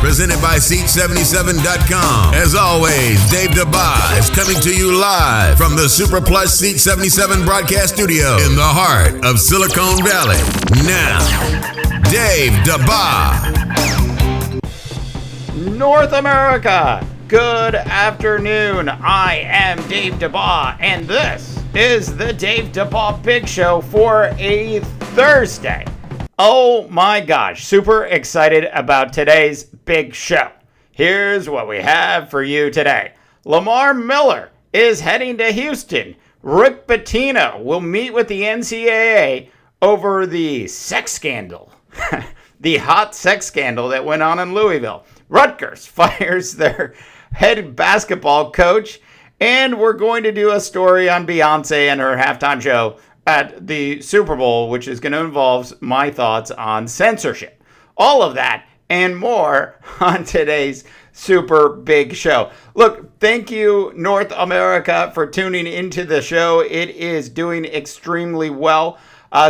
presented by Seat77.com. As always, Dave Dabbah is coming to you live from the Super Plus Seat 77 broadcast studio in the heart of Silicon Valley. Now, Dave Dabbah. North America, good afternoon. I am Dave Dabbah, and this is the Dave Dabbah Big Show for a Thursday. Oh my gosh, super excited about today's big show. Here's what we have for you today. Lamar Miller is heading to Houston. Rick Pitino will meet with the NCAA over the sex scandal. The hot sex scandal that went on in Louisville. Rutgers fires their head basketball coach. And we're going to do a story on Beyonce and her halftime show at the Super Bowl, which is going to involve my thoughts on censorship. All of that and more on today's super big show. Look, thank you, North America, for tuning into the show. It is doing extremely well.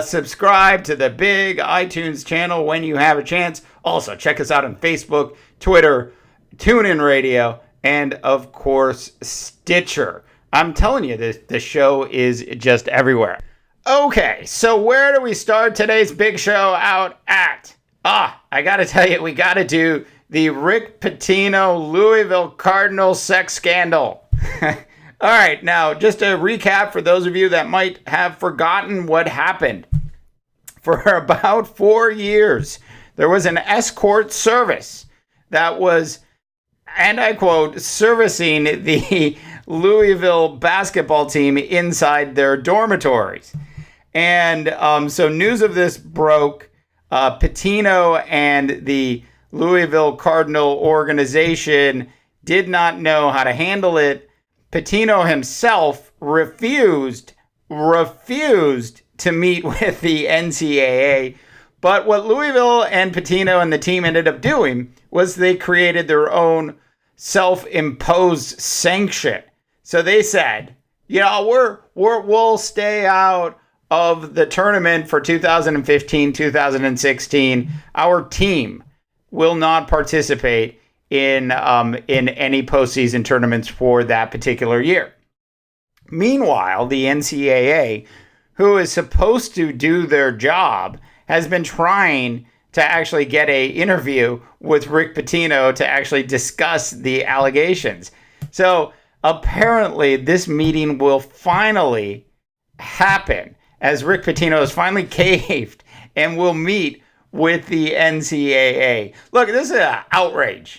Subscribe to the big iTunes channel when you have a chance. Also, check us out on Facebook, Twitter, TuneIn Radio, and of course, Stitcher. I'm telling you, the show is just everywhere. Okay, so where do we start today's big show out at? I gotta tell you, we gotta do the Rick Pitino Louisville Cardinals sex scandal. All right, now just a recap for those of you that might have forgotten what happened. For about 4 years, there was an escort service that was, and I quote, servicing the Louisville basketball team inside their dormitories. And so news of this broke. Pitino and the Louisville Cardinal organization did not know how to handle it. Pitino himself refused to meet with the NCAA. But what Louisville and Pitino and the team ended up doing was they created their own self-imposed sanction. So they said, we'll stay out of the tournament for 2015, 2016. Our team will not participate in any postseason tournaments for that particular year. Meanwhile, the NCAA, who is supposed to do their job, has been trying to actually get an interview with Rick Pitino to actually discuss the allegations. So apparently this meeting will finally happen as Rick Pitino has finally caved and will meet with the NCAA. Look, this is an outrage.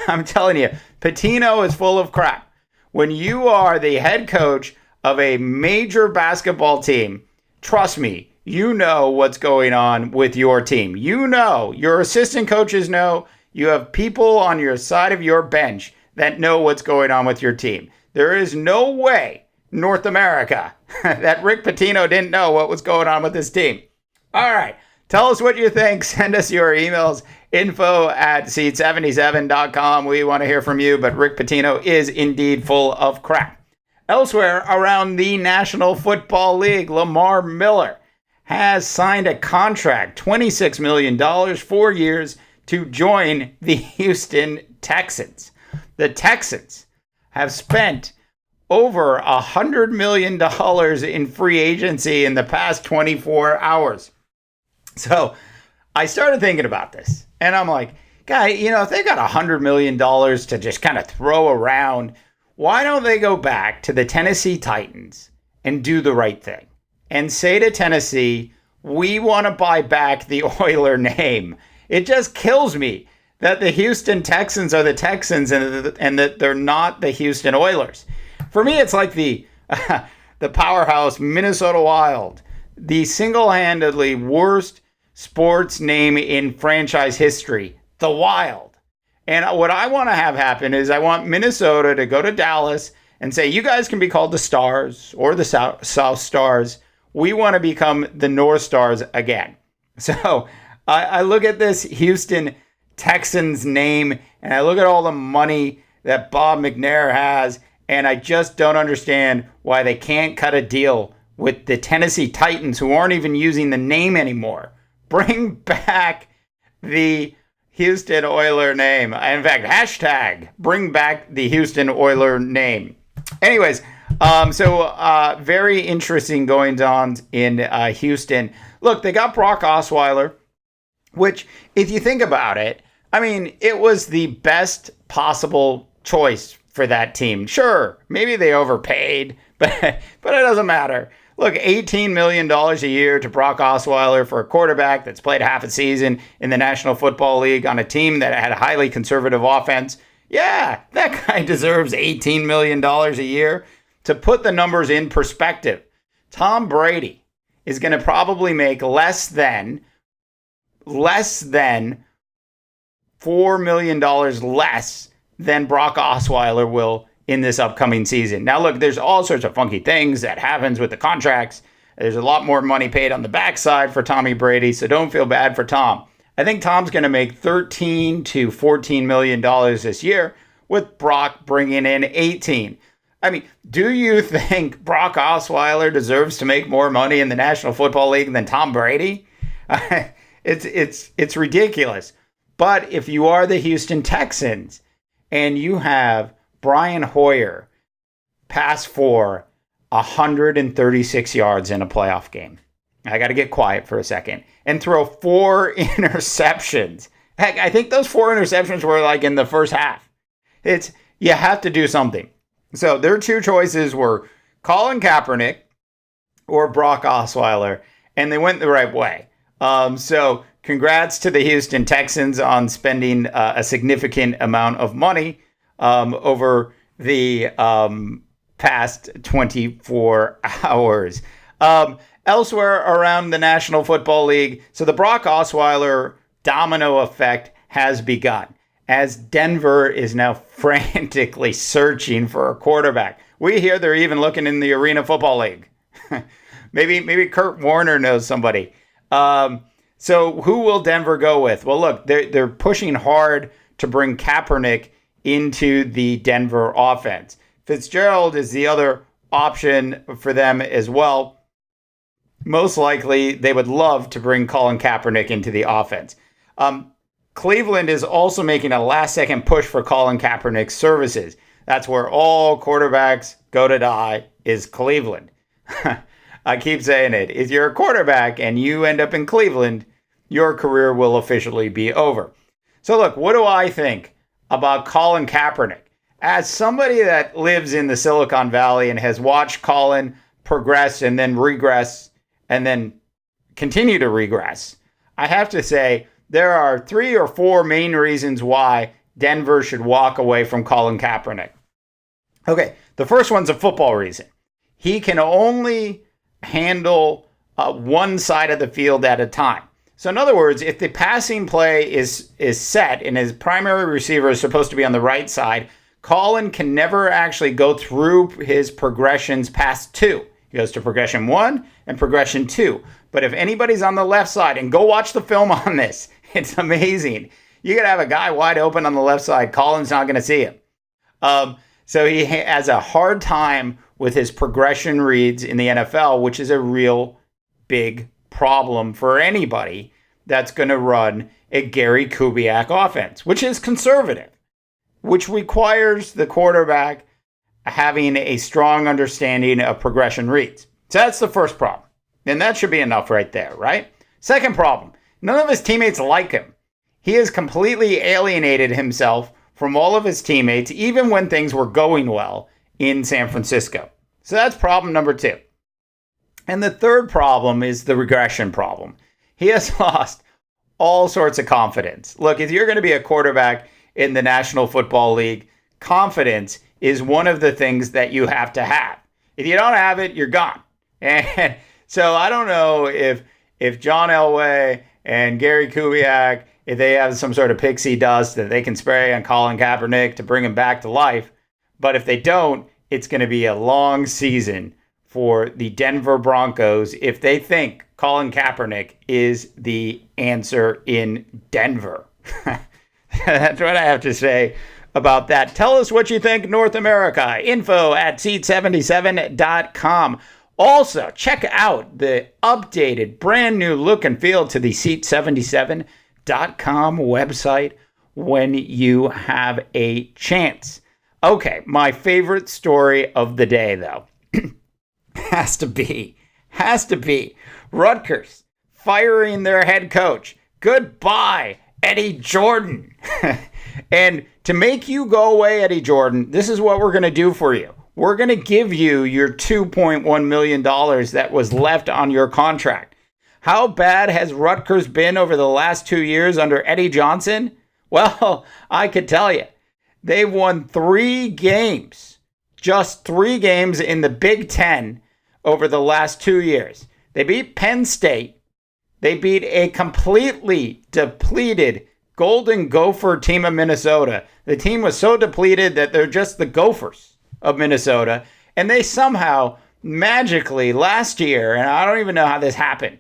I'm telling you, Pitino is full of crap. When you are the head coach of a major basketball team, trust me, you know what's going on with your team. You know, your assistant coaches know, you have people on your side of your bench that know what's going on with your team. There is no way, North America, that Rick Pitino didn't know what was going on with his team. All right, tell us what you think. Send us your emails, info@seat77.com. We want to hear from you, but Rick Pitino is indeed full of crap. Elsewhere around the National Football League, Lamar Miller has signed a contract, $26 million, 4 years, to join the Houston Texans. The Texans have spent over $100 million in free agency in the past 24 hours. So I started thinking about this, and I'm like, guy, if they got $100 million to just kind of throw around, why don't they go back to the Tennessee Titans and do the right thing and say to Tennessee, we want to buy back the Oiler name? It just kills me that the Houston Texans are the Texans and that they're not the Houston Oilers. For me, it's like the powerhouse Minnesota Wild, the single-handedly worst sports name in franchise history, the Wild. And what I want to have happen is I want Minnesota to go to Dallas and say, you guys can be called the Stars or the South Stars. We want to become the North Stars again. So I look at this Houston Texans name and I look at all the money that Bob McNair has, and I just don't understand why they can't cut a deal with the Tennessee Titans, who aren't even using the name anymore. Bring back the Houston Oiler name. In fact, hashtag bring back the Houston Oiler name. Anyways, very interesting goings on in Houston. Look, they got Brock Osweiler, which, if you think about it, I mean, it was the best possible choice for that team. Sure, maybe they overpaid, but it doesn't matter. Look, $18 million a year to Brock Osweiler for a quarterback that's played half a season in the National Football League on a team that had a highly conservative offense. Yeah, that guy deserves $18 million a year. To put the numbers in perspective, Tom Brady is going to probably make less than $4 million less than Brock Osweiler will in this upcoming season. Now, look, there's all sorts of funky things that happens with the contracts. There's a lot more money paid on the backside for Tommy Brady, so don't feel bad for Tom. I think Tom's going to make $13 to $14 million this year, with Brock bringing in 18. I mean, do you think Brock Osweiler deserves to make more money in the National Football League than Tom Brady? It's ridiculous. But if you are the Houston Texans and you have Brian Hoyer pass for 136 yards in a playoff game, I got to get quiet for a second, and throw 4 interceptions. Heck, I think those 4 interceptions were like in the first half. You have to do something. So their 2 choices were Colin Kaepernick or Brock Osweiler, and they went the right way. So congrats to the Houston Texans on spending a significant amount of money over the past 24 hours. Elsewhere around the National Football League, so the Brock Osweiler domino effect has begun, as Denver is now frantically searching for a quarterback. We hear they're even looking in the Arena Football League. maybe Kurt Warner knows somebody. So who will Denver go with? Well, look, they're pushing hard to bring Kaepernick into the Denver offense. Fitzgerald is the other option for them as well. Most likely, they would love to bring Colin Kaepernick into the offense. Cleveland is also making a last-second push for Colin Kaepernick's services. That's where all quarterbacks go to die, is Cleveland. I keep saying it. If you're a quarterback and you end up in Cleveland, your career will officially be over. So look, what do I think about Colin Kaepernick? As somebody that lives in the Silicon Valley and has watched Colin progress and then regress and then continue to regress, I have to say there are 3 or 4 main reasons why Denver should walk away from Colin Kaepernick. Okay, the first one's a football reason. He can only handle one side of the field at a time. So in other words, if the passing play is set and his primary receiver is supposed to be on the right side, Colin can never actually go through his progressions past 2. He goes to progression 1 and progression 2. But if anybody's on the left side, and go watch the film on this, it's amazing. You could have a guy wide open on the left side. Colin's not going to see him. So he has a hard time with his progression reads in the NFL, which is a real big problem for anybody that's going to run a Gary Kubiak offense, which is conservative, which requires the quarterback having a strong understanding of progression reads. So that's the first problem. And that should be enough right there, right? Second problem, none of his teammates like him. He has completely alienated himself from all of his teammates, even when things were going well in San Francisco. So that's problem number 2. And the third problem is the regression problem. He has lost all sorts of confidence. Look, if you're going to be a quarterback in the National Football League, confidence is one of the things that you have to have. If you don't have it, you're gone. And so I don't know if John Elway and Gary Kubiak, if they have some sort of pixie dust that they can spray on Colin Kaepernick to bring him back to life. But if they don't, it's going to be a long season for the Denver Broncos if they think Colin Kaepernick is the answer in Denver. That's what I have to say about that. Tell us what you think, North America. info@seat77.com. Also, check out the updated, brand new look and feel to the Seat 77 seat77.com website when you have a chance. Okay, my favorite story of the day, though, has to be Rutgers firing their head coach. Goodbye, Eddie Jordan. And to make you go away, Eddie Jordan, this is what we're going to do for you. We're going to give you your $2.1 million that was left on your contract. How bad has Rutgers been over the last 2 years under Eddie Johnson? Well, I could tell you. They've won 3 games, just 3 games in the Big Ten over the last 2 years. They beat Penn State. They beat a completely depleted Golden Gopher team of Minnesota. The team was so depleted that they're just the Gophers of Minnesota. And they somehow, magically, last year, and I don't even know how this happened.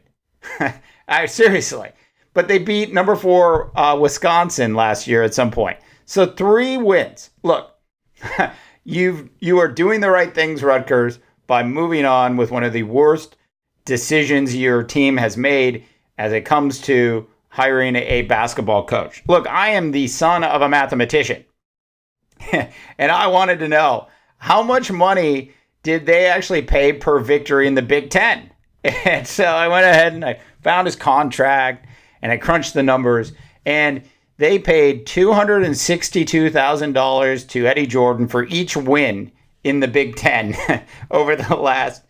Seriously. But they beat number 4 Wisconsin last year at some point. So 3 wins. Look, you are doing the right things, Rutgers, by moving on with one of the worst decisions your team has made as it comes to hiring a basketball coach. Look, I am the son of a mathematician. And I wanted to know, how much money did they actually pay per victory in the Big Ten? And so I went ahead and I found his contract and I crunched the numbers, and they paid $262,000 to Eddie Jordan for each win in the Big Ten over the last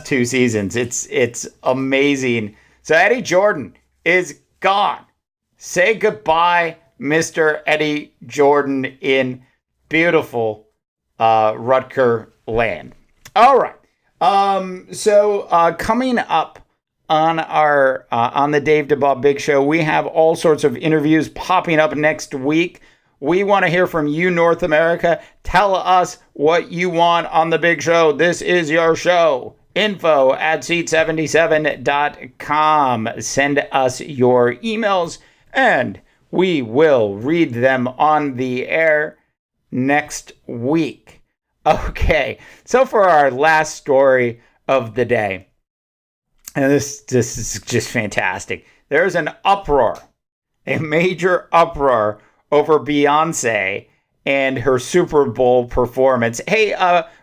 2 seasons. It's amazing. So Eddie Jordan is gone. Say goodbye, Mr. Eddie Jordan, in beautiful Rutger land. All right. So coming up on our on the Dave Dabbah Big Show, we have all sorts of interviews popping up next week. We want to hear from you, North America. Tell us what you want on the Big Show. This is your show. info@seat77.com. Send us your emails, and we will read them on the air next week. Okay, so for our last story of the day, and this is just fantastic. There's an uproar, a major uproar over Beyonce and her Super Bowl performance. Hey,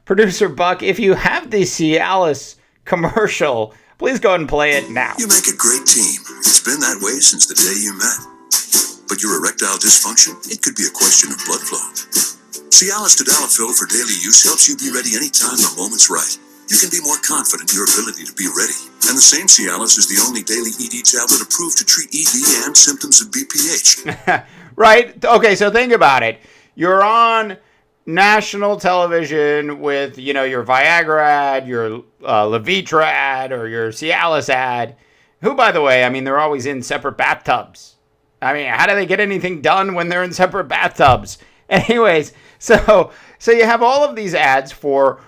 Producer Buck, if you have the Cialis commercial, please go ahead and play it now. You make a great team. It's been that way since the day you met. But your erectile dysfunction, it could be a question of blood flow. Cialis Tadalafil for daily use helps you be ready anytime the moment's right. You can be more confident in your ability to be ready. And the same Cialis is the only daily ED tablet approved to treat ED and symptoms of BPH. Right? Okay, so think about it. You're on national television with, your Viagra ad, your Levitra ad, or your Cialis ad, who, by the way, they're always in separate bathtubs. How do they get anything done when they're in separate bathtubs? Anyways, so you have all of these ads for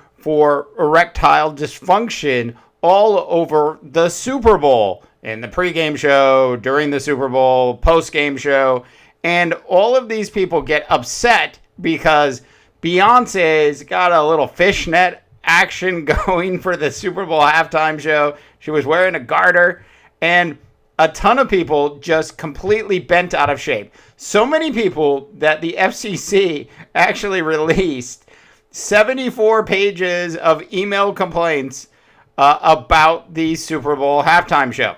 erectile dysfunction all over the Super Bowl, in the pregame show, during the Super Bowl, postgame show, and all of these people get upset because Beyonce's got a little fishnet action going for the Super Bowl halftime show. She was wearing a garter, and a ton of people just completely bent out of shape. So many people that the FCC actually released 74 pages of email complaints about the Super Bowl halftime show.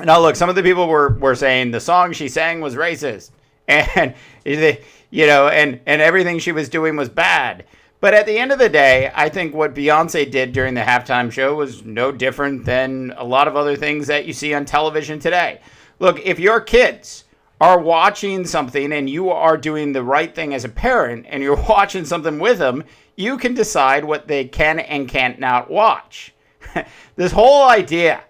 Now, look, some of the people were saying the song she sang was racist, and and everything she was doing was bad. But at the end of the day, I think what Beyonce did during the halftime show was no different than a lot of other things that you see on television today. Look, if your kids are watching something and you are doing the right thing as a parent and you're watching something with them, you can decide what they can and can't not watch. This whole idea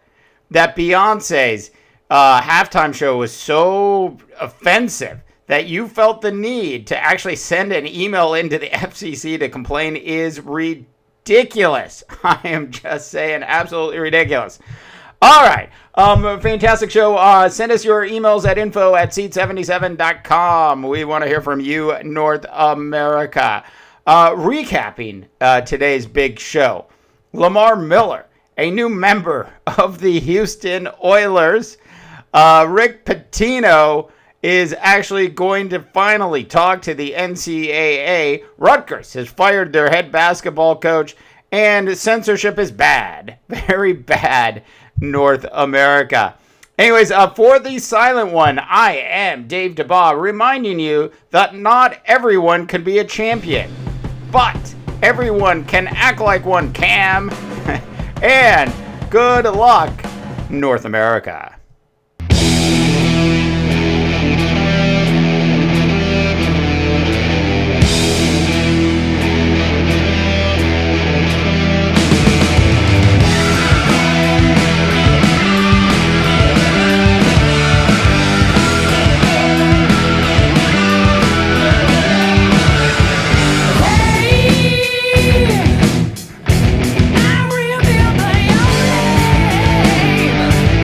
that Beyonce's halftime show was so offensive that you felt the need to actually send an email into the FCC to complain is ridiculous. I am just saying, absolutely ridiculous. All right. Fantastic show. Send us your emails at info@seat77.com. We want to hear from you, North America. Recapping today's big show, Lamar Miller, a new member of the Houston Oilers, Rick Pitino is actually going to finally talk to the NCAA. Rutgers has fired their head basketball coach, and censorship is bad. Very bad, North America. Anyways, for the silent one, I am Dave Dabbah, reminding you that not everyone can be a champion, but everyone can act like one can. And good luck, North America.